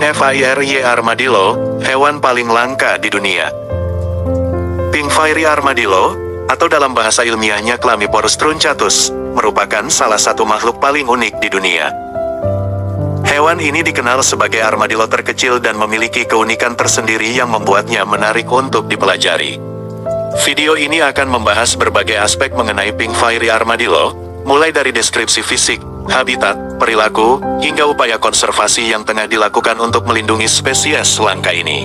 Fiery armadillo, hewan paling langka di dunia. Pink fiery armadillo, atau dalam bahasa ilmiahnya Chlamyporus truncatus, merupakan salah satu makhluk paling unik di dunia. Hewan ini dikenal sebagai armadillo terkecil dan memiliki keunikan tersendiri yang membuatnya menarik untuk dipelajari. Video ini akan membahas berbagai aspek mengenai pink fiery armadillo, mulai dari deskripsi fisik, habitat, perilaku, hingga upaya konservasi yang tengah dilakukan untuk melindungi spesies langka ini.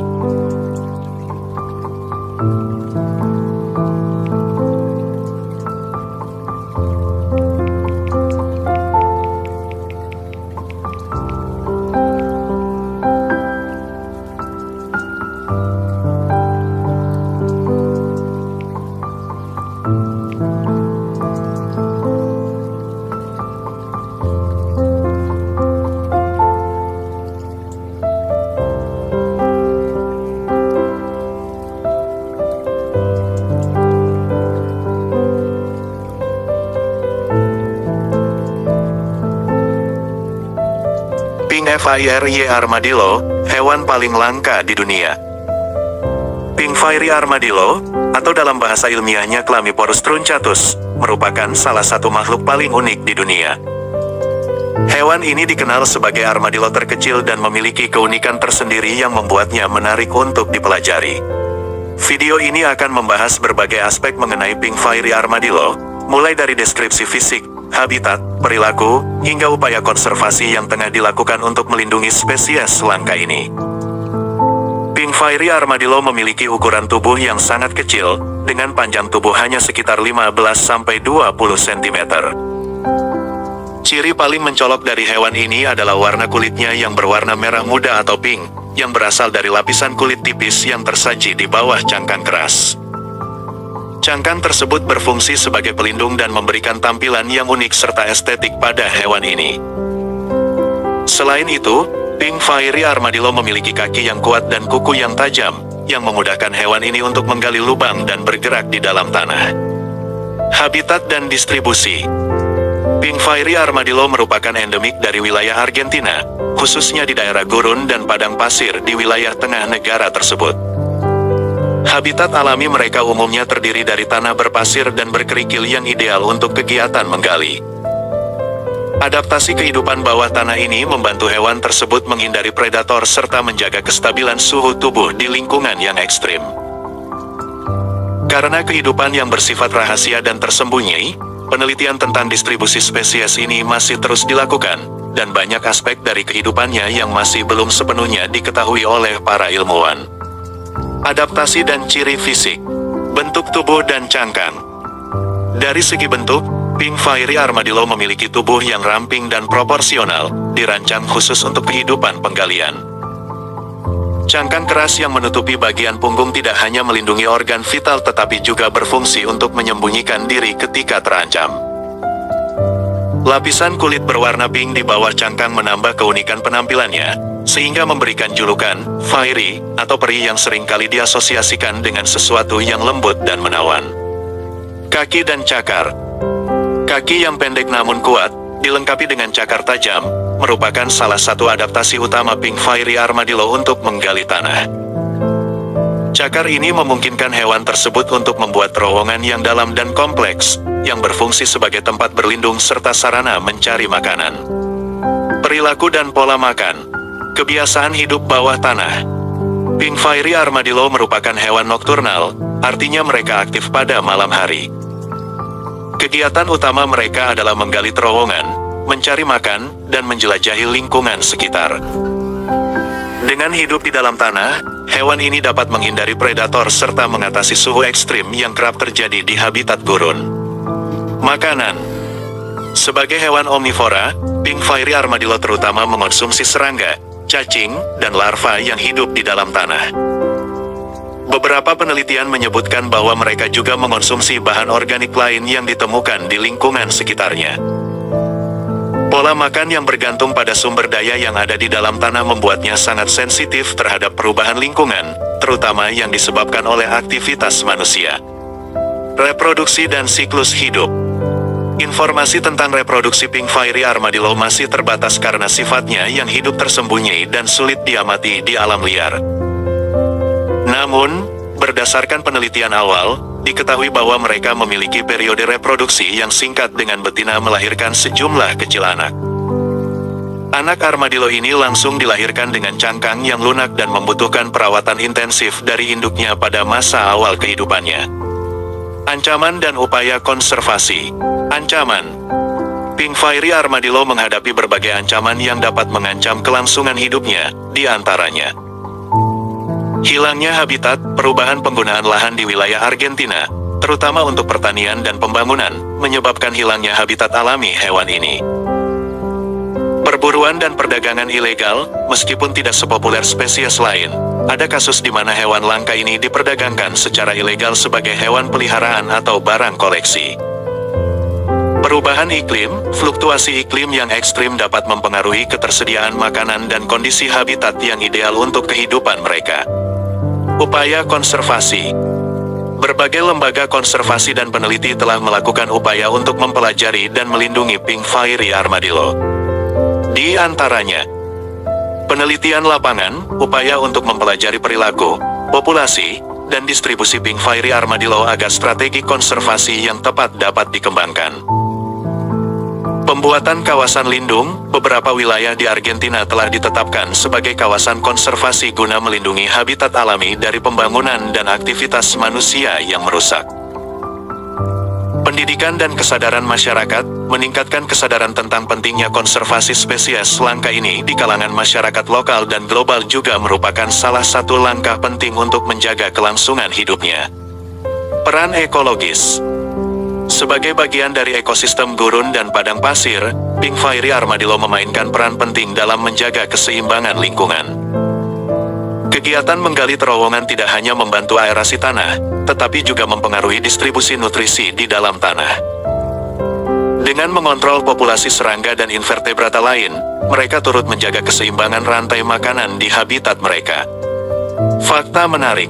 Pink fiery armadillo, hewan paling langka di dunia. Pink fiery armadillo, atau dalam bahasa ilmiahnya Chlamyporus truncatus, merupakan salah satu makhluk paling unik di dunia. Hewan ini dikenal sebagai armadillo terkecil dan memiliki keunikan tersendiri yang membuatnya menarik untuk dipelajari. Video ini akan membahas berbagai aspek mengenai pink fiery armadillo, mulai dari deskripsi fisik, habitat, perilaku, hingga upaya konservasi yang tengah dilakukan untuk melindungi spesies langka ini. Pink fiery armadillo memiliki ukuran tubuh yang sangat kecil, dengan panjang tubuh hanya sekitar 15-20 cm. Ciri paling mencolok dari hewan ini adalah warna kulitnya yang berwarna merah muda atau pink, yang berasal dari lapisan kulit tipis yang tersaji di bawah cangkang keras. Cangkang tersebut berfungsi sebagai pelindung dan memberikan tampilan yang unik serta estetik pada hewan ini. Selain itu, pink fiery armadillo memiliki kaki yang kuat dan kuku yang tajam, yang memudahkan hewan ini untuk menggali lubang dan bergerak di dalam tanah. Habitat dan distribusi. Pink fiery armadillo merupakan endemik dari wilayah Argentina, khususnya di daerah gurun dan padang pasir di wilayah tengah negara tersebut. Habitat alami mereka umumnya terdiri dari tanah berpasir dan berkerikil yang ideal untuk kegiatan menggali. Adaptasi kehidupan bawah tanah ini membantu hewan tersebut menghindari predator serta menjaga kestabilan suhu tubuh di lingkungan yang ekstrim. Karena kehidupan yang bersifat rahasia dan tersembunyi, penelitian tentang distribusi spesies ini masih terus dilakukan, dan banyak aspek dari kehidupannya yang masih belum sepenuhnya diketahui oleh para ilmuwan. Adaptasi dan ciri fisik. Bentuk tubuh dan cangkang. Dari segi bentuk, pink fiery armadillo memiliki tubuh yang ramping dan proporsional, dirancang khusus untuk kehidupan penggalian. Cangkang keras yang menutupi bagian punggung tidak hanya melindungi organ vital tetapi juga berfungsi untuk menyembunyikan diri ketika terancam. Lapisan kulit berwarna pink di bawah cangkang menambah keunikan penampilannya, sehingga memberikan julukan fiery atau peri yang seringkali diasosiasikan dengan sesuatu yang lembut dan menawan. Kaki dan cakar. Kaki yang pendek namun kuat, dilengkapi dengan cakar tajam, merupakan salah satu adaptasi utama pink fiery armadillo untuk menggali tanah. Cakar ini memungkinkan hewan tersebut untuk membuat terowongan yang dalam dan kompleks, yang berfungsi sebagai tempat berlindung serta sarana mencari makanan. Perilaku dan pola makan. Kebiasaan hidup bawah tanah. Pink fiery armadillo merupakan hewan nokturnal, artinya mereka aktif pada malam hari. Kegiatan utama mereka adalah menggali terowongan, mencari makan, dan menjelajahi lingkungan sekitar. Dengan hidup di dalam tanah, hewan ini dapat menghindari predator serta mengatasi suhu ekstrim yang kerap terjadi di habitat gurun. Makanan. Sebagai hewan omnivora, pink fiery armadillo terutama mengonsumsi serangga, cacing, dan larva yang hidup di dalam tanah. Beberapa penelitian menyebutkan bahwa mereka juga mengonsumsi bahan organik lain yang ditemukan di lingkungan sekitarnya. Pola makan yang bergantung pada sumber daya yang ada di dalam tanah membuatnya sangat sensitif terhadap perubahan lingkungan, terutama yang disebabkan oleh aktivitas manusia. Reproduksi dan siklus hidup. Informasi tentang reproduksi Pink Fairy Armadillo masih terbatas karena sifatnya yang hidup tersembunyi dan sulit diamati di alam liar. Namun, berdasarkan penelitian awal, diketahui bahwa mereka memiliki periode reproduksi yang singkat dengan betina melahirkan sejumlah kecil anak. Anak armadillo ini langsung dilahirkan dengan cangkang yang lunak dan membutuhkan perawatan intensif dari induknya pada masa awal kehidupannya. Ancaman dan upaya konservasi. Ancaman. Pink Fairy Armadillo menghadapi berbagai ancaman yang dapat mengancam kelangsungan hidupnya, di antaranya hilangnya habitat, perubahan penggunaan lahan di wilayah Argentina, terutama untuk pertanian dan pembangunan, menyebabkan hilangnya habitat alami hewan ini. Perburuan dan perdagangan ilegal, meskipun tidak sepopuler spesies lain, ada kasus di mana hewan langka ini diperdagangkan secara ilegal sebagai hewan peliharaan atau barang koleksi. Perubahan iklim, fluktuasi iklim yang ekstrim dapat mempengaruhi ketersediaan makanan dan kondisi habitat yang ideal untuk kehidupan mereka. Upaya konservasi. Berbagai lembaga konservasi dan peneliti telah melakukan upaya untuk mempelajari dan melindungi Pink Fairy Armadillo. Di antaranya, penelitian lapangan, upaya untuk mempelajari perilaku, populasi, dan distribusi Pink Fairy Armadillo agar strategi konservasi yang tepat dapat dikembangkan. Pembuatan kawasan lindung, beberapa wilayah di Argentina telah ditetapkan sebagai kawasan konservasi guna melindungi habitat alami dari pembangunan dan aktivitas manusia yang merusak. Pendidikan dan kesadaran masyarakat, meningkatkan kesadaran tentang pentingnya konservasi spesies langka ini di kalangan masyarakat lokal dan global juga merupakan salah satu langkah penting untuk menjaga kelangsungan hidupnya. Peran ekologis. Sebagai bagian dari ekosistem gurun dan padang pasir, Pink Fairy Armadillo memainkan peran penting dalam menjaga keseimbangan lingkungan. Kegiatan menggali terowongan tidak hanya membantu aerasi tanah, tetapi juga mempengaruhi distribusi nutrisi di dalam tanah. Dengan mengontrol populasi serangga dan invertebrata lain, mereka turut menjaga keseimbangan rantai makanan di habitat mereka. Fakta menarik.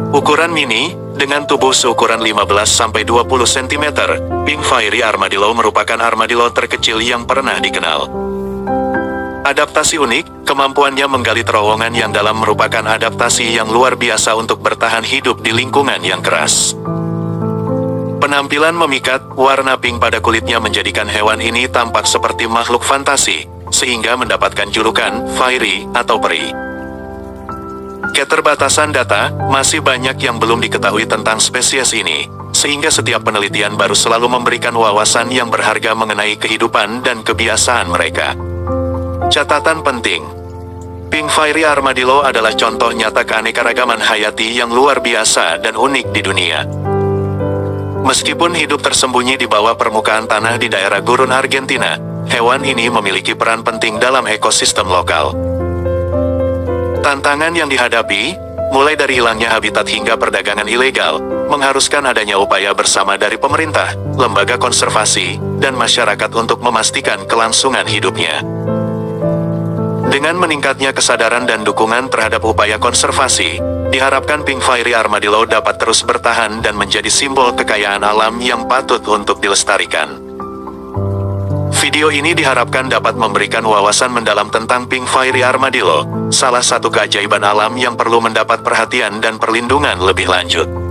Ukuran mini, dengan tubuh seukuran 15-20 cm, Pink Fairy Armadillo merupakan armadillo terkecil yang pernah dikenal. Adaptasi unik, kemampuannya menggali terowongan yang dalam merupakan adaptasi yang luar biasa untuk bertahan hidup di lingkungan yang keras. Penampilan memikat, warna pink pada kulitnya menjadikan hewan ini tampak seperti makhluk fantasi, sehingga mendapatkan julukan Fairy atau peri. Keterbatasan data, masih banyak yang belum diketahui tentang spesies ini, sehingga setiap penelitian baru selalu memberikan wawasan yang berharga mengenai kehidupan dan kebiasaan mereka. Catatan penting. Pink Fairy Armadillo adalah contoh nyata keanekaragaman hayati yang luar biasa dan unik di dunia. Meskipun hidup tersembunyi di bawah permukaan tanah di daerah gurun Argentina, hewan ini memiliki peran penting dalam ekosistem lokal. Tantangan yang dihadapi, mulai dari hilangnya habitat hingga perdagangan ilegal, mengharuskan adanya upaya bersama dari pemerintah, lembaga konservasi, dan masyarakat untuk memastikan kelangsungan hidupnya. Dengan meningkatnya kesadaran dan dukungan terhadap upaya konservasi, diharapkan Pink Fairy Armadillo dapat terus bertahan dan menjadi simbol kekayaan alam yang patut untuk dilestarikan. Video ini diharapkan dapat memberikan wawasan mendalam tentang Pink Fairy Armadillo, salah satu keajaiban alam yang perlu mendapat perhatian dan perlindungan lebih lanjut.